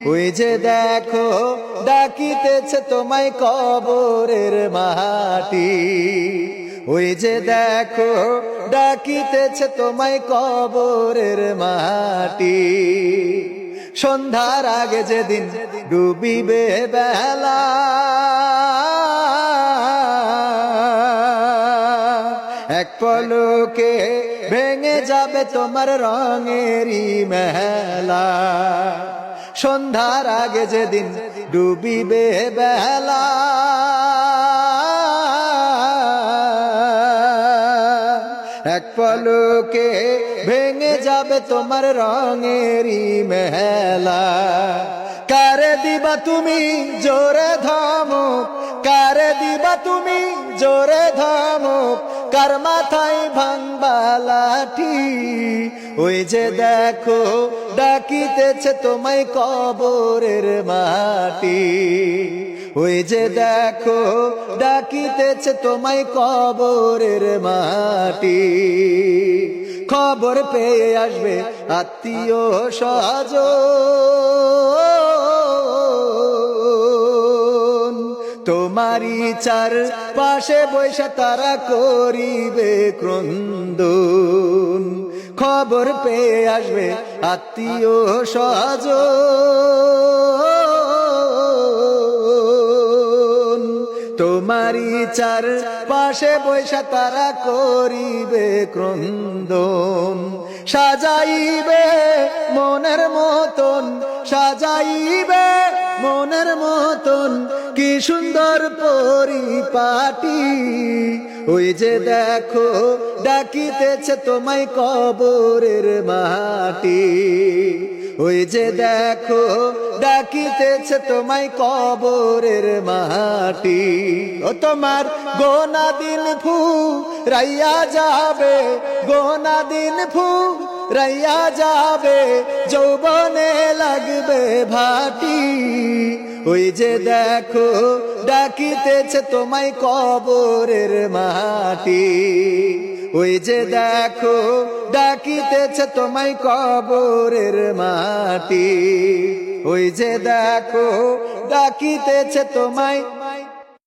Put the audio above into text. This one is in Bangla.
ওই যে দেখো ডাকিতেছে তোমায় কবরের মাটি, ওই যে দেখো ডাকিতেছে তোমায় কবরের মাটি। সন্ধ্যার আগে যেদিন ডুবিবে বেলা, এক পলকে ভেঙে যাবে তোমার রঙেরই মেলা। সন্ধ্যার আগে যেদিন ডুবিবে বেলা, এক পলকে ভেঙে যাবে তোমার রঙেরই মেলা। কারে দিবা তুমি জোরে ধমক, কারে দিবা তুমি জোরে ধমক, কার মাথায় ভাঙবা লাঠি। ওই যে দেখো ডাকিতেছে তোমায় কবরের মাটি, ওই যে দেখো ডাকিতেছে তোমায় কবরের মাটি। খবর পেয়ে আসবে আত্মীয় স্বজন, তোমারই চার পাশে বৈশা তারা করিবে ক্রন্দন। খবর পেয়ে আসবে আত্মীয় স্বজন, তোমারই চার পাশে বৈশা তারা করিবে ক্রন্দন। সাজাইবে মনের মতন, সাজাইবে মনের মতন, কি সুন্দর পরিপাটি। ওই যে দেখো ডাকিতেছে তোমায় কবরের মাটি, ওই যে দেখো ডাকিতেছে তোমায় কবরের মাটি। ও তোমার গোনা দিন ফু রাইয়া যাবে, গোনা দিন ফু রাইয়া যাবে, যৌবনে লাগবে ভাটি। ওই যে দেখো ডাকিতেছে তোমায় কবরের মাটি, ওই যে দেখো ডাকিতেছে তোমায় কবরের মাটি, ওই যে দেখো ডাকিতেছে তোমায়